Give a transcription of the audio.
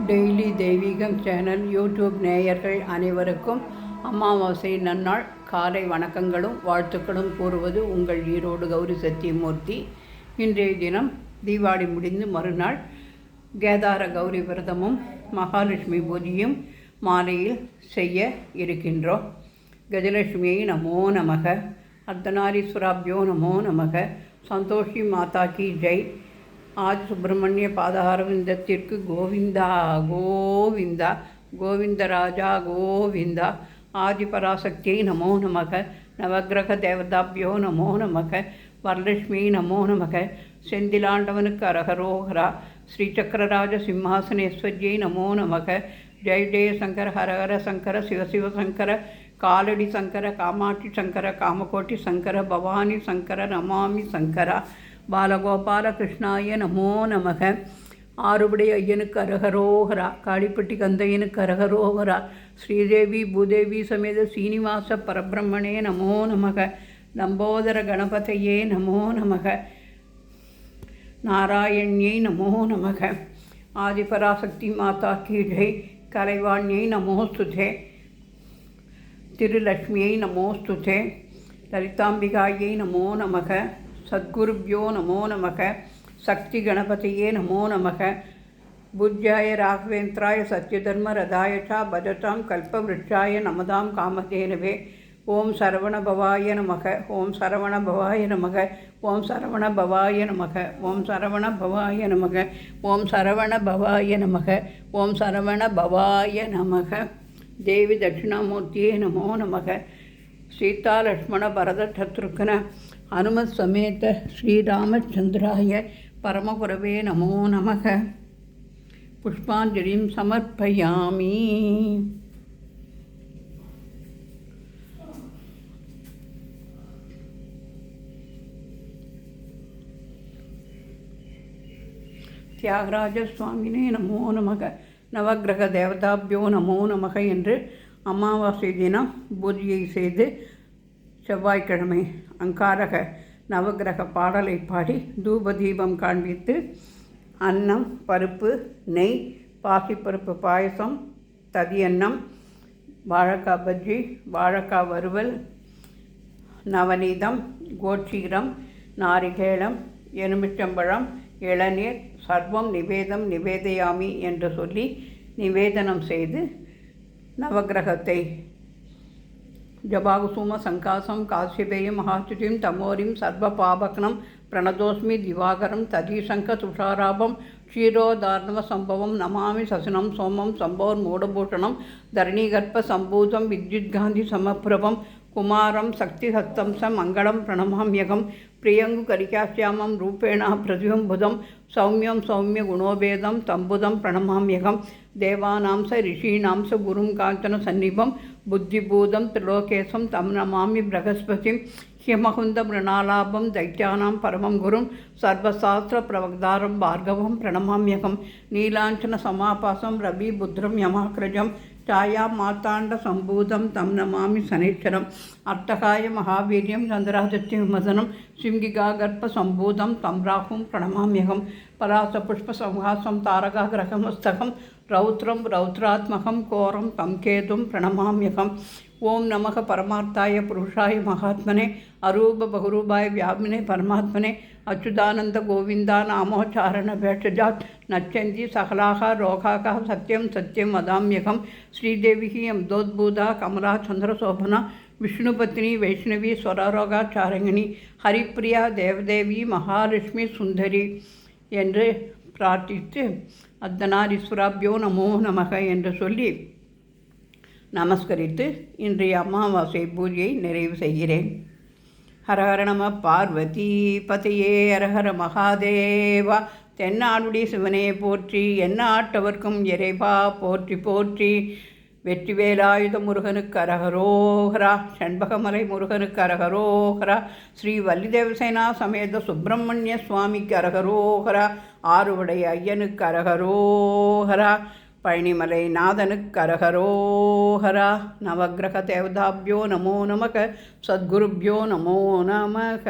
Daily தெய்வீகம் channel YouTube நேயர்கள் அனைவருக்கும் அமாவாசை நன்னாள் காலை வணக்கங்களும் வாழ்த்துக்களும் கூறுவது உங்கள் ஈரோடு கௌரி சத்தியமூர்த்தி. இன்றைய தினம் தீபாவளி முடிந்து மறுநாள் கேதார கௌரி விரதமும் மகாலட்சுமி பூஜையும் மாலையில் செய்ய இருக்கின்றோம். கஜலட்சுமியை நமோ நமக, அர்த்தநாரீஸ்வராபியோ நமோ நமக, சந்தோஷி மாதா கி ஜெய். ஆதி சுப்பிரமணிய பாதாரவிந்தத்திற்கு கோவிந்தா கோவிந்தா, கோவிந்தராஜா கோவிந்தா. ஆதிபராசக்தியை நமோ நமக, நவகிரக தேவதாபியோ நமோ நமக, வரலட்சுமி நமோ நமக, செந்திலாண்டவனுக்கு அரகரோகரா, ஸ்ரீசக்கரராஜ சிம்ஹாசனேஸ்வரியை நமோ நமக. ஜெய ஜெய சங்கர, ஹரஹர சங்கர, சிவசிவ சங்கர, காலடி சங்கர, காமாட்சி சங்கர, காமகோட்டி சங்கர, பவானி சங்கர, நமாமி சங்கரா. பாலகோபால கிருஷ்ணாய நமோ நமக. ஆறுபடை ஐயனுக்கு அரகரோகரா, காளிப்பட்டி கந்தையனுக்கு அரகரோகரா, ஸ்ரீதேவி பூதேவி சமேத சீனிவாச பரபிரம்மணே நமோ நமக. லம்போதர கணபதையே நமோ நமக, நாராயணியை நமோ நமக. ஆதிபராசக்தி மாதா கி ஜெய். கலைவாணியை நமோஸ்துதே, திருலக்ஷ்மியை நமோஸ்துதே, லலிதாம்பிகாயை நமோ நமக, சத்குருப்யோ நமோ நமக, சக்தி கணபதியே நமோ நமக. பூஜ்யாய ராகவேந்திராய சத்யதர்ம ரதாய ச பஜதாம் கல்பவ்ருட்சாய நமதாம் காமதேனவே. ஓம் சரவண பவாய நமக, ஓம் சரவண பவாய நமக, ஓம் சரவண பவாய நமக, ஓம் சரவண பவாய நமக, ஓம் சரவண பவாய நமக, ஓம் சரவண பவாய நமக. தேவி தட்சிணாமூர்த்தியே நமோ நமக. சீதா லக்ஷ்மண பரத சத்ருக்ன அனுமத் சமேத ஸ்ரீராமச்சந்திராய பரமகுரவே நமோ நமக. புஷ்பாஞ்சலிம் சமர்ப்பயாமி. தியாகராஜ சுவாமினே நமோ நமக, நவகிரக தேவதாபியோ நமோ நமக என்று அமாவாசை தினம் பூஜையை செய்து செவ்வாய்க்கிழமை அங்காரக நவகிரக பாடலை பாடி தூப தீபம் காண்பித்து அன்னம், பருப்பு, நெய், பாசிப்பருப்பு பாயசம், ததியன்னம், வாழைக்காய் பஜ்ஜி, வாழைக்காய் வறுவல், நவநீதம், கோட்சீரம், நாரிகேளம், எலுமிச்சம்பழம், இளநீர் சர்வம் நிவேதம் நிவேதயாமி என்று சொல்லி நிவேதனம் செய்து நவகிரகத்தை ஜபாகுசும சங்காசம் காசிபேயம் மகாச்சுதிம் தமோரிம் சர்வ பாபக்னம் பிரணதோஸ்மி திவாகரம் ததீசங்க துஷாராபம் க்ஷீரோதார்ணவ சம்பவம் நமாமி சசனம் சோமம் சம்போர் மூடபூஷணம் தரணீகர்ப்ப சம்பூதம் வித்யுத்காந்தி சமப்பிரபம் குமாரம் சக்திஹஸ்தம் ச மங்களம் பிரணமாம்யகம் பிரியங்கு கரிகாசியாமம் ரூபேணா பிரதிபுதம் சௌமியம் சௌமிய குணோபேதம் தம்புதம் பிரணமாம்யகம் தேவானாம் ச ரிஷீணாம் ச குரும் காஞ்சன சந்நிபம் புத்திபூதம் திரிலோகேசம் தம் நமாமி பிரகஸ்பதிம் ஹிமகுந்த மிருணாலாபம் தைத்யானாம் பரமம் குரும் சர்வசாஸ்திர பிரவக்தாரம் பார்கவம் பிரணமாம்யகம் நீலாஞ்சன சமாபாசம் ரவி புத்திரம் யமாக்ரஜம் சாயா மாத்தாண்ட சம்பூதம் தம் நமாமி சனீஸ்வரம் அர்த்தகாய மகாவீரியம் சந்திராதித்ய விமதனம் சிங்கிகா கர்ப்ப சம்பூதம் தம் ராகும் பிரணமாம்யகம் பராச புஷ்ப சம்ஹாசம் தாரகா கிரகமஸ்தகம் ரௌத்ரம் ரௌத்ராத்மகம் கோரம் தம் கேதும் பிரணமாம்யகம். ஓம் நமக பரமார்த்தாய புருஷாய மகாத்மனே அரூப பகுரூபாய வியாபினே பரமாத்மனே அச்சுதானந்த கோவிந்தா நாமோச்சாரண பேஷஜாத் நச்சந்தி சகலாக ரோகாக சத்யம் சத்யம் வதாம்யகம். ஸ்ரீதேவி அம்தோத்பூதா கமலா சந்திரசோபனா விஷ்ணுபத்னி வைஷ்ணவி ஸ்வரரோகாச்சாரங்கிணி ஹரிப்பிரியா தேவதேவி மகாலட்சுமி சுந்தரி என்று பிரார்த்தித்து அர்த்தநாரீஸ்வராபியோ நமோ நமக என்று சொல்லி நமஸ்கரித்து இன்றைய அமாவாசை பூஜையை நிறைவு செய்கிறேன். ஹரஹர நம பார்வதி பதையே, ஹரஹர மகாதேவா. தென்னாடுடைய சிவனே போற்றி, எந்நாட்டவர்க்கும் இறைவா போற்றி போற்றி. வெற்றிவேலாயுத முருகனுக்கு அரகரோகரா, செண்பகமலை முருகனுக்கு அரகரோகரா, ஸ்ரீ வள்ளிதேவசேனா சமேத சுப்பிரமணிய சுவாமிக்கு அரகரோகரா, ஆறுபடை ஐயனுக்கு அரகரோகரா, பழனிமலை நாதனுக்கு அரகரோகரா. நவகிரக தேவதாபியோ நமோ நமக, சத்குருப்யோ நமோ நமக.